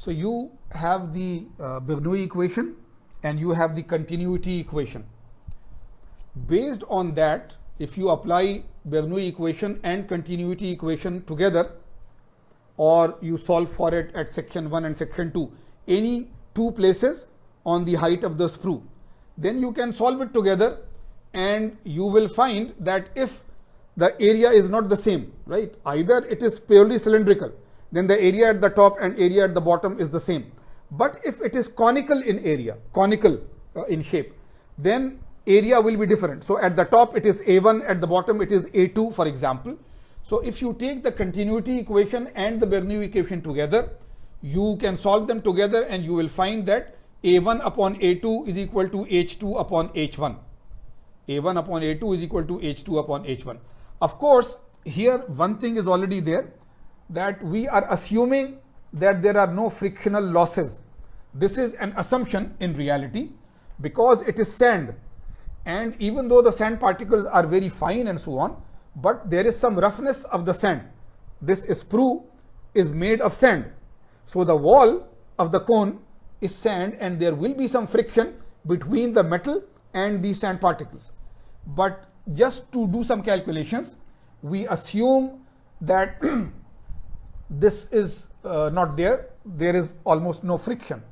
So you have the Bernoulli equation and you have the continuity equation. Based on that, if you apply Bernoulli equation and continuity equation together, or you solve for it at section 1 and section 2, any two places on the height of the sprue, then you can solve it together and you will find that if the area is not the same, right, either it is purely cylindrical, then the area at the top and area at the bottom is the same. But if it is conical in area, conical in shape, then area will be different. So at the top it is A1, at the bottom it is A2, for example. So if you take the continuity equation and the Bernoulli equation together, you can solve them together and you will find that A1 upon A2 is equal to H2 upon H1. A1 upon A2 is equal to H2 upon H1. Of course, here one thing is already there, that we are assuming that there are no frictional losses. This is an assumption in reality because it is sand, and even though the sand particles are very fine and so on, but there is some roughness of the sand. This sprue is made of sand, so the wall of the cone is sand and there will be some friction between the metal and the sand particles. But just to do some calculations, we assume that this is not there. There is almost no friction.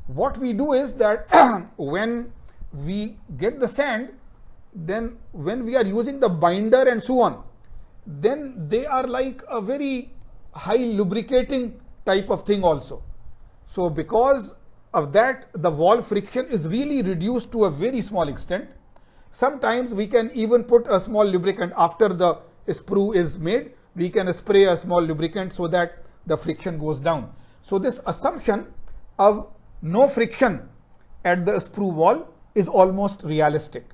What we do is that when we get the sand, then when we are using the binder and so on, then they are like a very high lubricating type of thing also. So because of that, the wall friction is really reduced to a very small extent. Sometimes we can even put a small lubricant after the sprue is made. We can spray a small lubricant so that the friction goes down. So this assumption of no friction at the sprue wall is almost realistic.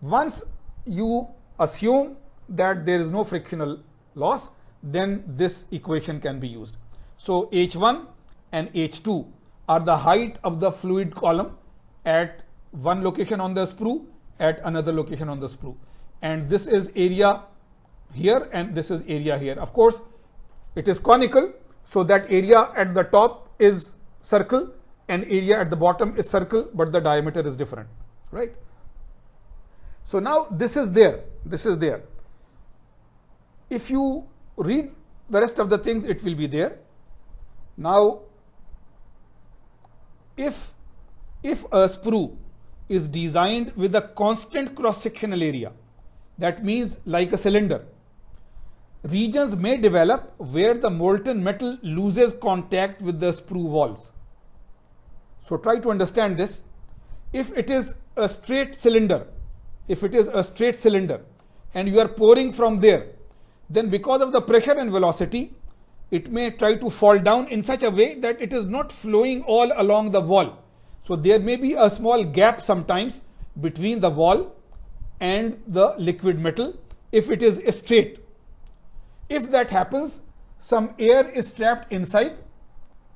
Once you assume that there is no frictional loss, then this equation can be used. So H1 and H2 are the height of the fluid column at one location on the sprue, at another location on the sprue. And this is area here and this is area here. Of course, it is conical, so that area at the top is circle and area at the bottom is circle, but the diameter is different, right? So now this is there, this is there. If you read the rest of the things, it will be there. Now, if a sprue is designed with a constant cross-sectional area, that means like a cylinder, regions may develop where the molten metal loses contact with the sprue walls. So try to understand this. If it is a straight cylinder, and you are pouring from there, then because of the pressure and velocity, it may try to fall down in such a way that it is not flowing all along the wall. So there may be a small gap sometimes between the wall and the liquid metal if it is straight. If that happens, some air is trapped inside,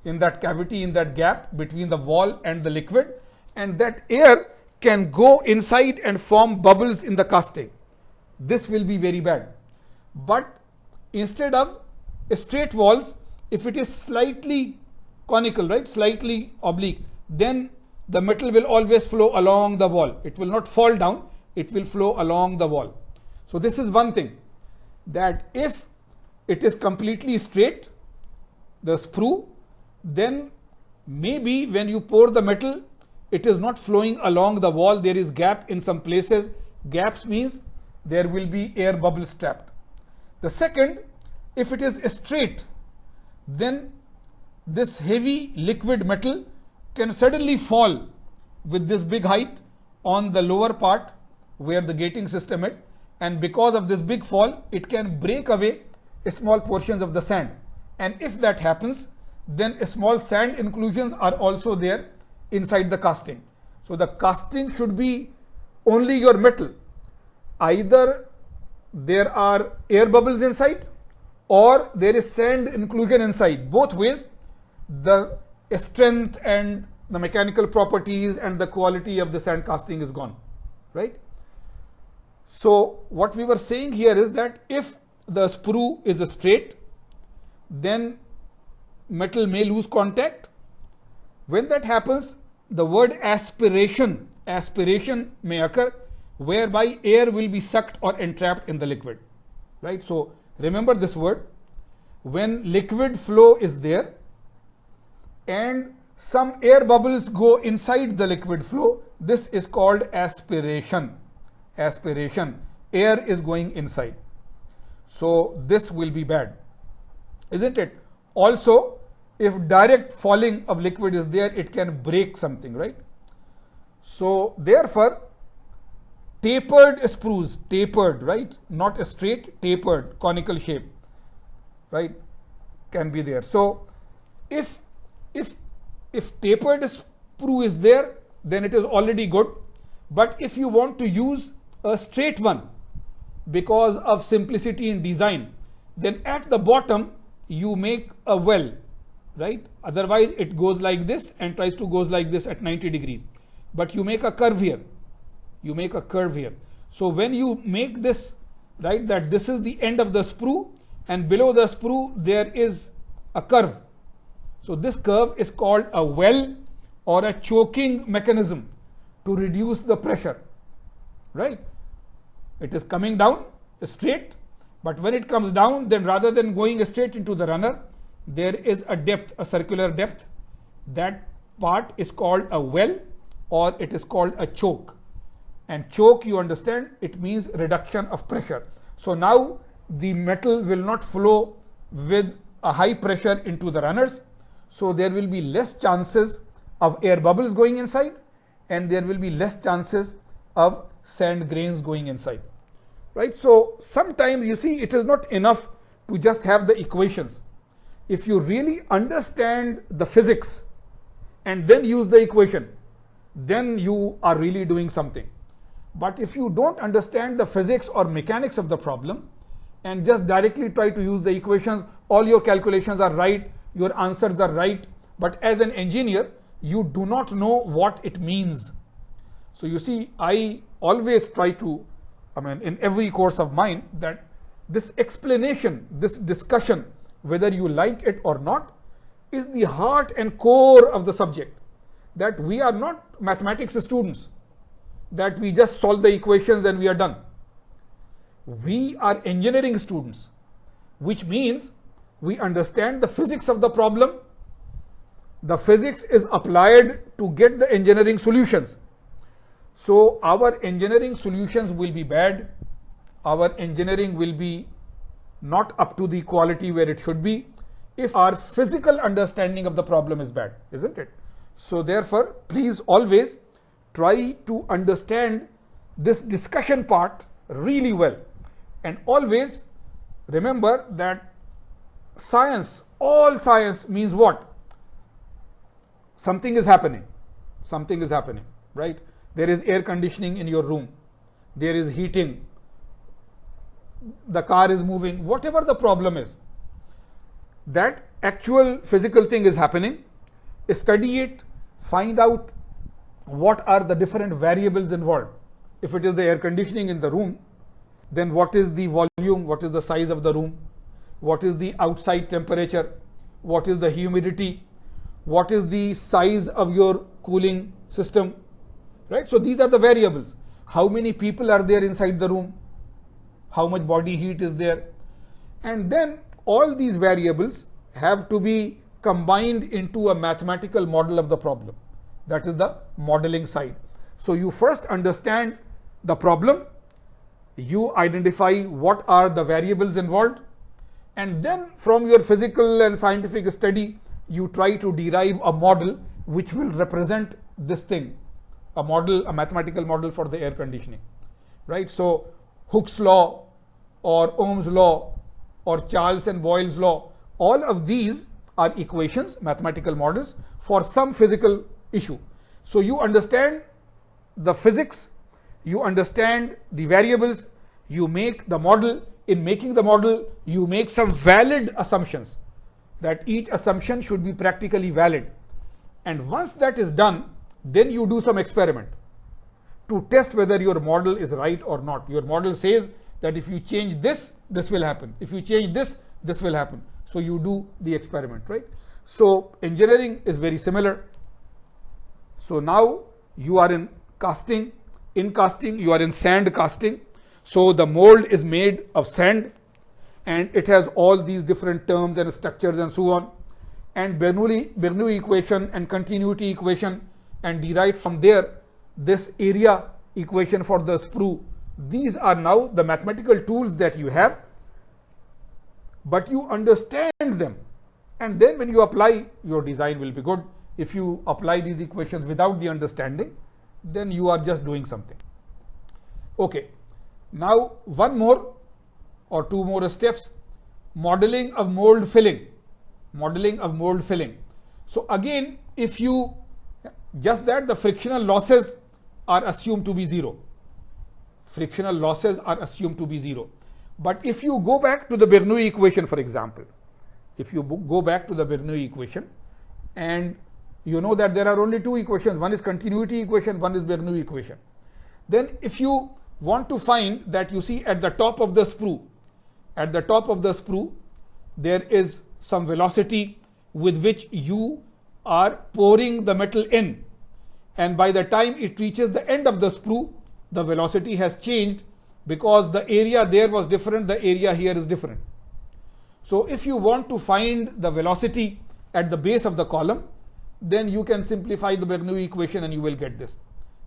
in that cavity, in that gap between the wall and the liquid, and that air can go inside and form bubbles in the casting. This will be very bad. But instead of straight walls, if it is slightly conical, right, slightly oblique, then the metal will always flow along the wall. It will not fall down, it will flow along the wall. So this is one thing, that if it is completely straight, the sprue, then maybe when you pour the metal, it is not flowing along the wall. There is gap in some places. Gaps means there will be air bubbles trapped. The second, if it is straight, then this heavy liquid metal can suddenly fall with this big height on the lower part where the gating system is, and because of this big fall, it can break away small portions of the sand. And if that happens, then small sand inclusions are also there inside the casting. So the casting should be only your metal. Either there are air bubbles inside or there is sand inclusion inside. Both ways, the strength and the mechanical properties and the quality of the sand casting is gone, right? So what we were saying here is that if the sprue is straight, then metal may lose contact. When that happens, the word aspiration may occur, whereby air will be sucked or entrapped in the liquid, right? So remember this word. When liquid flow is there and some air bubbles go inside the liquid flow, this is called aspiration. Air is going inside. So this will be bad, isn't it? Also, if direct falling of liquid is there, it can break something, right? So therefore, tapered sprues, right? Not a straight, tapered, conical shape, right? Can be there. So if tapered sprue is there, then it is already good. But if you want to use a straight one because of simplicity in design, then at the bottom you make a well, right? Otherwise it goes like this and tries to goes like this at 90 degrees. But you make a curve here. So when you make this, right, that this is the end of the sprue and below the sprue there is a curve. So this curve is called a well or a choking mechanism to reduce the pressure, right? It is coming down straight, but when it comes down, then rather than going straight into the runner, there is a depth, a circular depth. That part is called a well or it is called a choke. And choke, you understand, it means reduction of pressure. So now the metal will not flow with a high pressure into the runners. So there will be less chances of air bubbles going inside and there will be less chances of sand grains going inside, right? So sometimes you see it is not enough to just have the equations. If you really understand the physics and then use the equation, then you are really doing something. But if you don't understand the physics or mechanics of the problem and just directly try to use the equations, all your calculations are right, your answers are right, but as an engineer, you do not know what it means. So you see, I always try to, in every course of mine, that this explanation, this discussion, whether you like it or not, is the heart and core of the subject. That we are not mathematics students, that we just solve the equations and we are done. We are engineering students, which means we understand the physics of the problem. The physics is applied to get the engineering solutions. So our engineering solutions will be bad. Our engineering will be not up to the quality where it should be if our physical understanding of the problem is bad, isn't it? So therefore, please always try to understand this discussion part really well. And always remember that science, all science means what? Something is happening. Something is happening, right? There is air conditioning in your room. There is heating. The car is moving. Whatever the problem is, that actual physical thing is happening. Study it. Find out what are the different variables involved. If it is the air conditioning in the room, then what is the volume? What is the size of the room? What is the outside temperature? What is the humidity? What is the size of your cooling system? Right? So these are the variables. How many people are there inside the room? How much body heat is there? And then all these variables have to be combined into a mathematical model of the problem. That is the modeling side. So you first understand the problem, you identify what are the variables involved, and then from your physical and scientific study, you try to derive a model which will represent this thing, a model, a mathematical model for the air conditioning, right? So Hooke's law or Ohm's law or Charles and Boyle's law, all of these are equations, mathematical models for some physical issue. So you understand the physics, you understand the variables, you make the model. In making the model, you make some valid assumptions, that each assumption should be practically valid. And once that is done, then you do some experiment to test whether your model is right or not. Your model says that if you change this, this will happen. If you change this, this will happen. So you do the experiment, right? So engineering is very similar. So now you are in casting. In casting, you are in sand casting. So the mold is made of sand and it has all these different terms and structures and so on. And Bernoulli equation and continuity equation, and derived from there this area equation for the sprue. These are now the mathematical tools that you have, but you understand them, and then when you apply, your design will be good. If you apply these equations without the understanding, then you are just doing something. Okay, now one more or two more steps. Modeling of mold filling. Modeling of mold filling. So again, if you just that the frictional losses are assumed to be zero. Frictional losses are assumed to be zero. But if you go back to the Bernoulli equation, for example, if you go back to the Bernoulli equation, and you know that there are only two equations, one is continuity equation, one is Bernoulli equation. Then if you want to find that, you see at the top of the sprue, at the top of the sprue, there is some velocity with which you are pouring the metal in. And by the time it reaches the end of the sprue, the velocity has changed because the area there was different, the area here is different. So if you want to find the velocity at the base of the column, then you can simplify the Bernoulli equation and you will get this.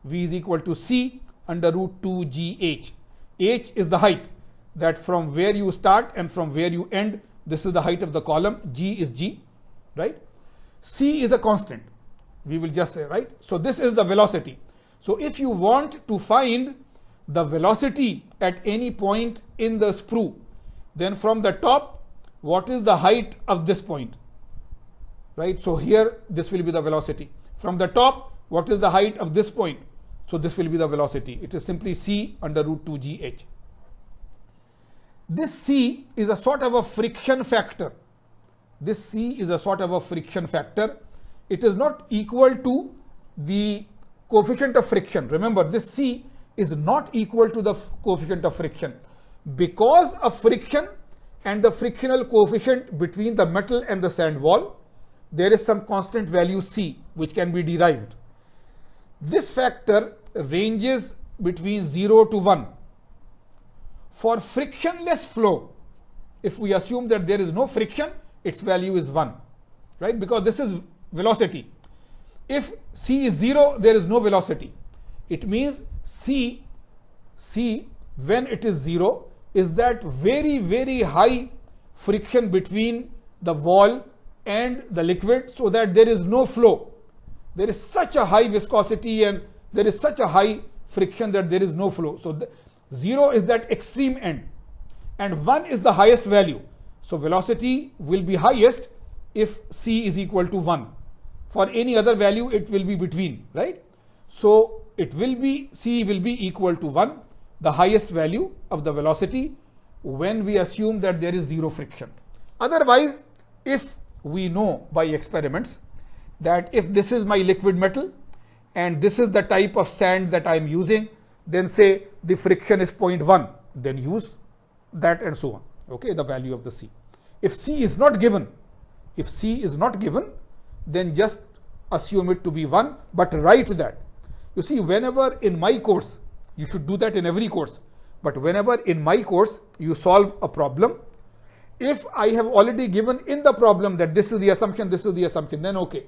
V is equal to C under root 2 GH. H is the height, that from where you start and from where you end, this is the height of the column. G is G, right? C is a constant, we will just say, right? So this is the velocity. So if you want to find the velocity at any point in the sprue, then from the top, what is the height of this point, right? So here, this will be the velocity. From the top, what is the height of this point? So this will be the velocity. It is simply C under root 2 GH. This C is a sort of a friction factor. This C is a sort of a friction factor. It is not equal to the coefficient of friction. Remember, this C is not equal to the coefficient of friction. Because of friction and the frictional coefficient between the metal and the sand wall, there is some constant value C which can be derived. This factor ranges between 0 to 1. For frictionless flow, if we assume that there is no friction, its value is 1, right? Because this is velocity. If C is 0, there is no velocity. It means C when it is 0 is that very, very high friction between the wall and the liquid, so that there is no flow. There is such a high viscosity and there is such a high friction that there is no flow. So 0 is that extreme end and 1 is the highest value. So velocity will be highest if C is equal to 1. For any other value, it will be between, right? So it will be, C will be equal to 1, the highest value of the velocity, when we assume that there is 0 friction. Otherwise, if we know by experiments that if this is my liquid metal and this is the type of sand that I am using, then say the friction is 0.1, then use that and so on. Okay, the value of the C. If C is not given, then just assume it to be 1, but write that. You see, whenever in my course, you should do that in every course, but whenever in my course you solve a problem, if I have already given in the problem that this is the assumption, then okay.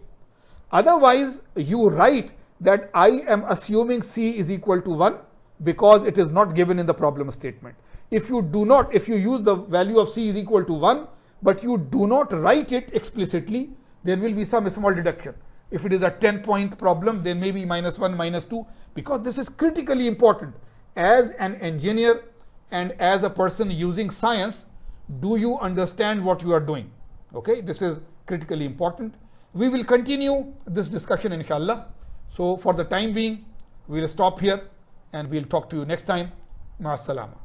Otherwise, you write that I am assuming C is equal to 1 because it is not given in the problem statement. If you use the value of C is equal to 1, but you do not write it explicitly, there will be some small deduction. If it is a 10-point problem, then maybe -1, -2, because this is critically important. As an engineer and as a person using science, do you understand what you are doing? Okay, this is critically important. We will continue this discussion, inshallah. So for the time being, we'll stop here and we'll talk to you next time. Ma as-salama.